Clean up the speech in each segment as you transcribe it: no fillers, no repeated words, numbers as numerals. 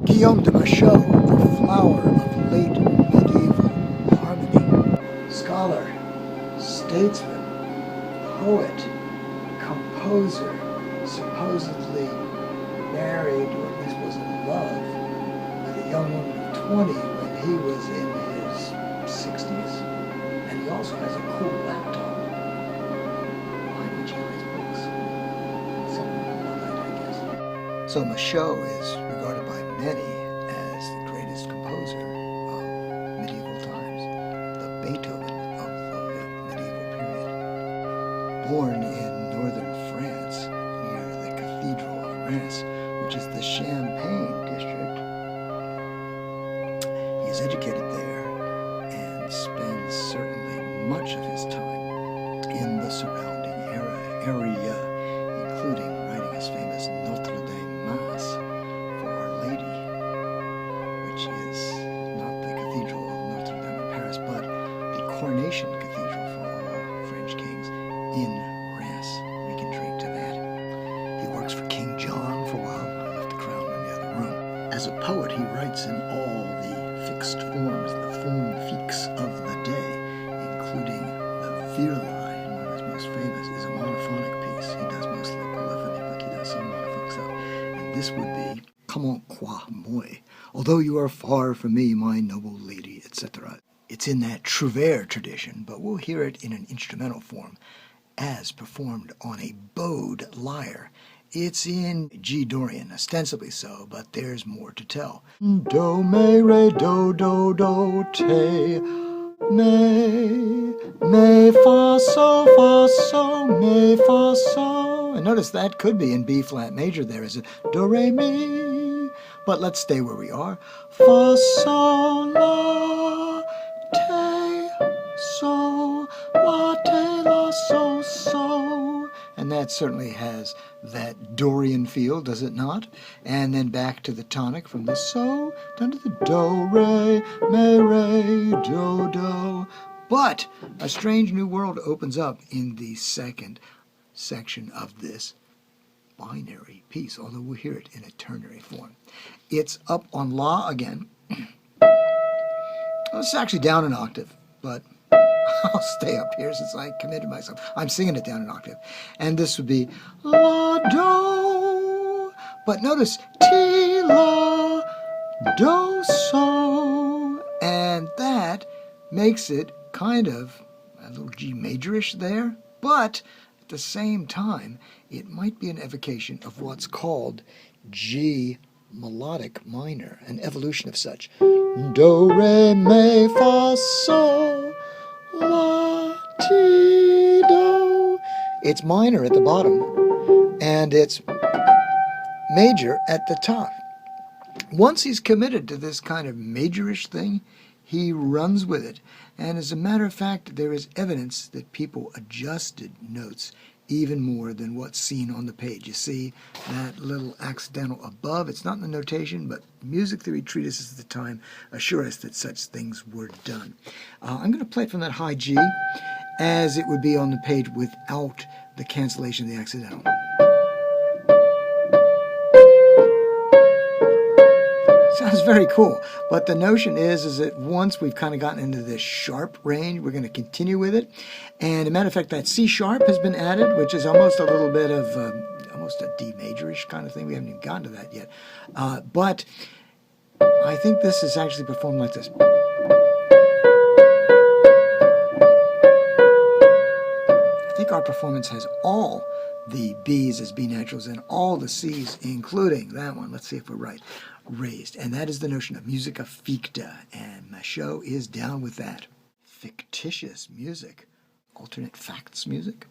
Guillaume de Machaut, the flower of late medieval harmony. Scholar, statesman, poet, composer, supposedly married, or at least was in love, with a young woman of 20 when he was in his 60s. And he also has a cool laptop behind which he writes books. Something like that, I guess. So Machaut is regarded by many as the greatest composer of medieval times, the Beethoven of the medieval period. Born in northern France, near the Cathedral of Reims, which is the Champagne district, he is educated there and spends certainly much of his time in the surrounding area, including writing his famous Notre Dame Mass for Our Lady, which is not the Cathedral of Notre Dame in Paris, but the Coronation Cathedral for all French kings in Reims. We can drink to that. He works for King John for a while. I left the crown in the other room. As a poet, he writes in all the fixed forms, the forme fixe of the day, including the Virelai, and one of his most famous is a monophonic piece. He does mostly polyphony, but he does some monophonic stuff. And this would be Comment quoi moi, although you are far from me, my noble lady, etc. It's in that trouvère tradition, but we'll hear it in an instrumental form, as performed on a bowed lyre. It's in G Dorian, ostensibly so, but there's more to tell. Do, me, re, do, te, me, fa, so, me, fa, so. And notice that could be in B flat major there, is it? Do, re, mi. But let's stay where we are. Fa, sol, la, te, so, la, te, la, so. And that certainly has that Dorian feel, does it not? And then back to the tonic from the so down to the do, re, me, re, do. But a strange new world opens up in the second section of this binary piece, although we'll hear it in a ternary form. It's up on La again. Well, it's actually down an octave, but I'll stay up here since I committed myself. I'm singing it down an octave. And this would be La, Do. But notice Ti, La, Do, So. And that makes it kind of a little G majorish there. But at the same time, it might be an evocation of what's called G melodic minor, an evolution of such. Do, re, mi, fa, so, la, ti, do. It's minor at the bottom, and it's major at the top. Once he's committed to this kind of majorish thing, he runs with it. And as a matter of fact, there is evidence that people adjusted notes even more than what's seen on the page. You see that little accidental above? It's not in the notation, but music theory treatises at the time assure us that such things were done. I'm going to play it from that high G, as it would be on the page without the cancellation of the accidental. Sounds very cool, but the notion is that once we've kind of gotten into this sharp range, we're going to continue with it. And as a matter of fact, that C sharp has been added, which is almost a little bit of almost a D majorish kind of thing. We haven't even gotten to that yet. But I think this is actually performed like this. I think our performance has all the B's as B naturals and all the C's, including that one. Let's see if we're right. Raised. And that is the notion of musica ficta, and Machaut is down with that. Fictitious music. Alternate facts music.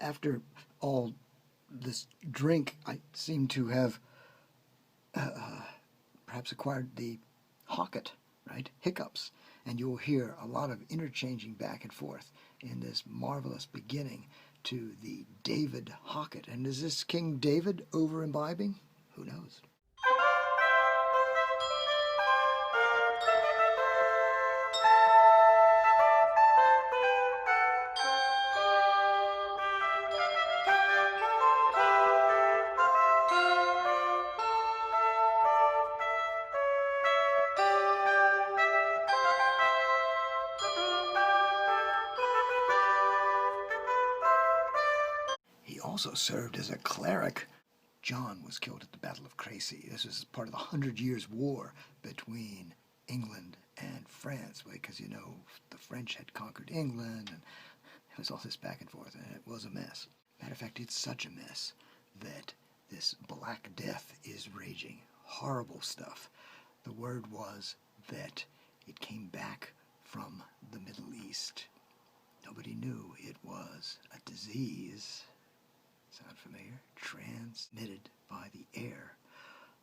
after all this drink, I seem to have perhaps acquired the Hocket, right? Hiccups. And you'll hear a lot of interchanging back and forth in this marvelous beginning to the David Hocket. And is this King David over imbibing? Who knows? He also served as a cleric. John was killed at the Battle of Crécy. This was part of the 100 Years' War between England and France, because, you know, the French had conquered England, and there was all this back and forth, and it was a mess. Matter of fact, it's such a mess that this Black Death is raging. Horrible stuff. The word was that it came back from the Middle East. Nobody knew it was a disease. Sound familiar? Transmitted by the air.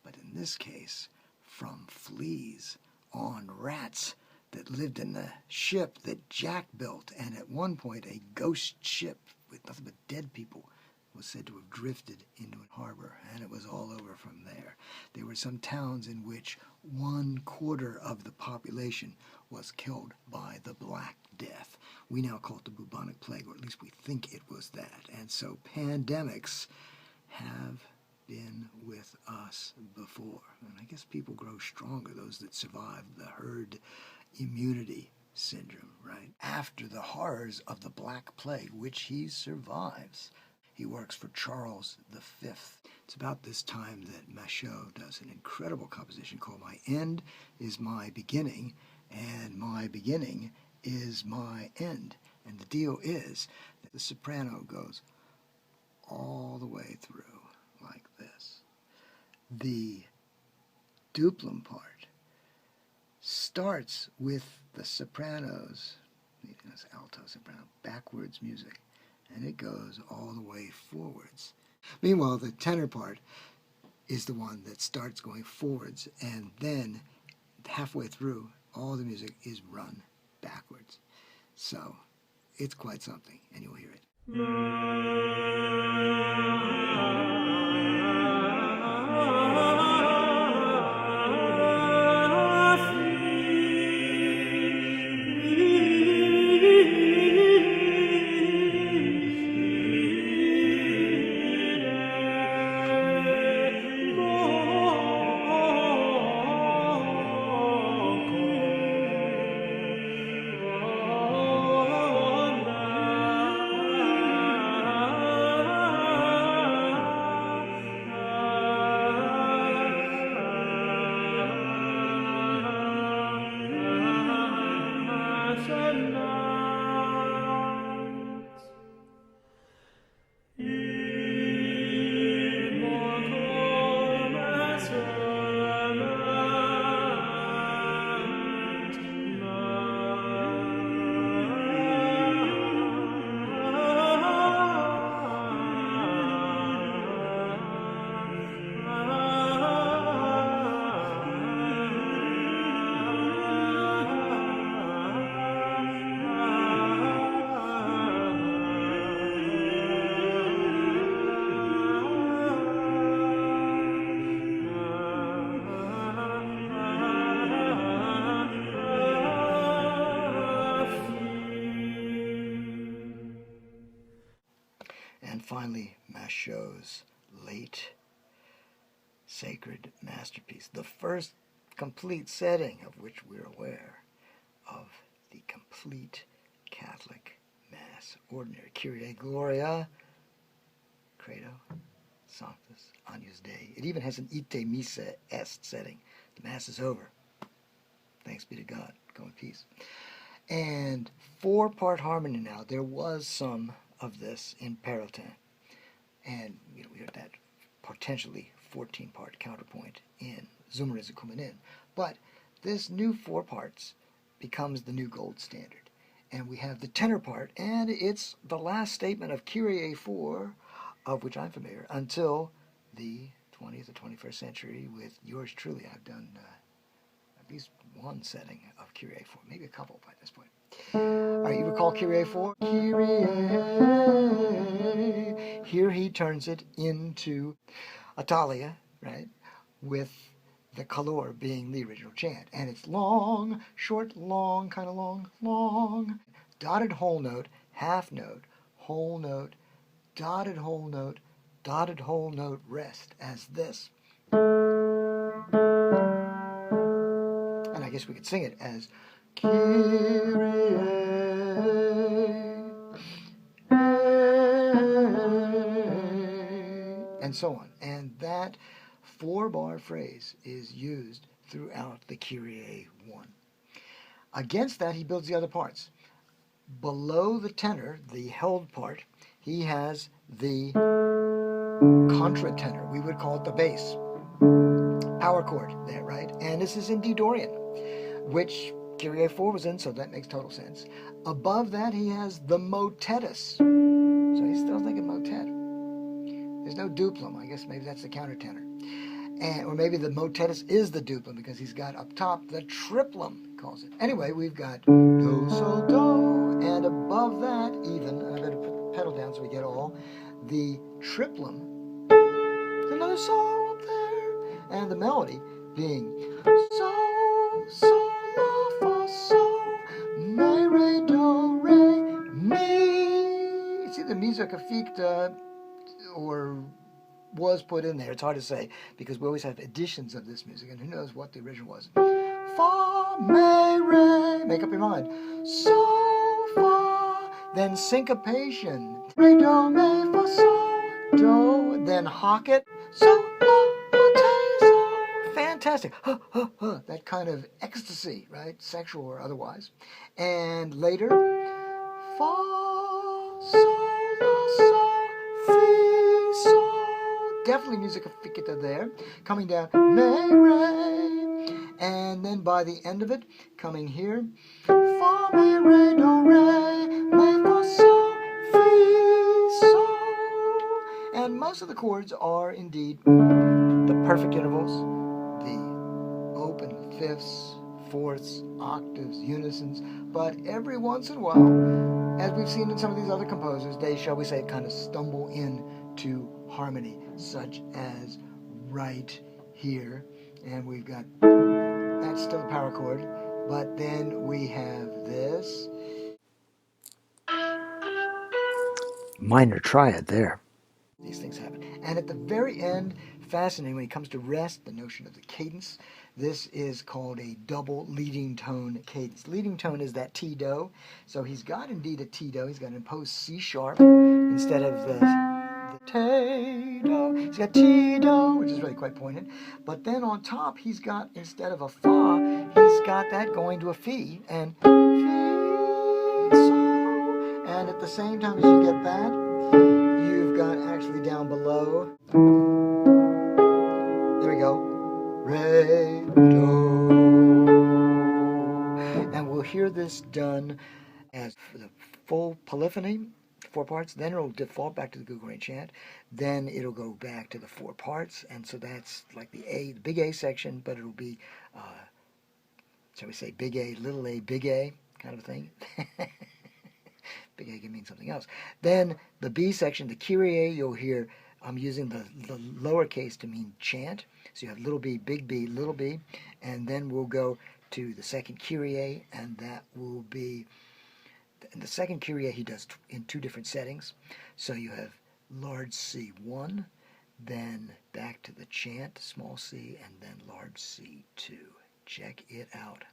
But in this case, from fleas on rats that lived in the ship that Jack built. And at one point, a ghost ship with nothing but dead people was said to have drifted into a harbor, and it was all over from there. There were some towns in which 1/4 of the population was killed by the Black Death. We now call it the bubonic plague, or at least we think it was that. And so pandemics have been with us before. And I guess people grow stronger, those that survive the herd immunity syndrome, right? After the horrors of the Black Plague, which he survives, he works for Charles V. It's about this time that Machaut does an incredible composition called My End is My Beginning, and My Beginning is My End. And the deal is that the soprano goes all the way through like this. The duplum part starts with the sopranos, alto, soprano, backwards music, and it goes all the way forwards. Meanwhile, the tenor part is the one that starts going forwards, and then halfway through, all the music is run backwards. So it's quite something, and you'll hear it. And finally, Machaut's late sacred masterpiece, the first complete setting of which we're aware of the complete Catholic Mass Ordinary. Kyrie Gloria, Credo, Sanctus, Agnus Dei. It even has an Ite Missa Est setting. The Mass is over. Thanks be to God. Go in peace. And 4-part harmony now. There was some of this in Perotin. And we heard that potentially 14-part counterpoint in Zumerize Kumanin. But this new 4 parts becomes the new gold standard. and we have the tenor part, and it's the last statement of Kyrie 4, of which I'm familiar, until the 20th or 21st century with yours truly. I've done at least one setting of Kyrie 4, maybe a couple by this point. All right, you recall Kyrie 4? Kyrie. Here he turns it into Italia, right, with the color being the original chant. And it's long, short, long, kind of long, long. Dotted whole note, half note, whole note, dotted whole note, dotted whole note, rest as this. And I guess we could sing it as Kyrie, and so on. And that 4-bar phrase is used throughout the Kyrie 1. Against that, he builds the other parts. Below the tenor, the held part, he has the contratenor. We would call it the bass. Power chord there, right? And this is in D Dorian, which Kyrie 4 was in, so that makes total sense. Above that, he has the motettus. So he's still thinking motet. There's no duplum. I guess maybe that's the countertenor. Or maybe the motettus is the duplum because he's got up top the triplum, he calls it. Anyway, we've got do, sol, do, and above that even, and I better put the pedal down so we get all, the triplum. There's another sol up there. And the melody being sol, sol, la, fa, sol, mi, re, do, re, mi. See the musica ficta, or was put in there. It's hard to say because we always have editions of this music, and who knows what the original was. Fa, mi, re. Make up your mind. So, fa. Then syncopation. Re, do, mi, fa, sol, do. Then Hocket. So, la, te, sol. Fantastic. That kind of ecstasy, right? Sexual or otherwise. And later, fa, sol, la, sol, fi, sol. Definitely musica ficta there. Coming down, me, re. And then by the end of it, coming here, fa, mi, re, do, re, mi, fa, sol, fi, sol. And most of the chords are indeed the perfect intervals, the open fifths, fourths, octaves, unisons, but every once in a while, as we've seen in some of these other composers, they, shall we say, kind of stumble into harmony, such as right here. And we've got, that's still a power chord, but then we have this minor triad there. These things happen. And at the very end, fascinating, when it comes to rest, the notion of the cadence, this is called a double leading tone cadence. Leading tone is that T-do. So he's got indeed a T-do. He's got an imposed C-sharp instead of the T-do. He's got T-do, which is really quite poignant. But then on top, he's got, instead of a fa, he's got that going to a fi, and fi, sol. And at the same time as you get that, you've got actually down below, there we go, re, do. And we'll hear this done as the full polyphony, 4 parts, then it'll default back to the Gregorian chant, then it'll go back to the 4 parts, and so that's like the A, the big A section, but it'll be, shall we say, big A, big A, kind of a thing. Big A can mean something else. Then the B section, the Kyrie, you'll hear I'm using the lowercase to mean chant. So you have little b, little b, and then we'll go to the second Kyrie, and that will be, in the second Kyrie he does in 2 different settings. So you have large C1, then back to the chant, small c, and then large C2. Check it out.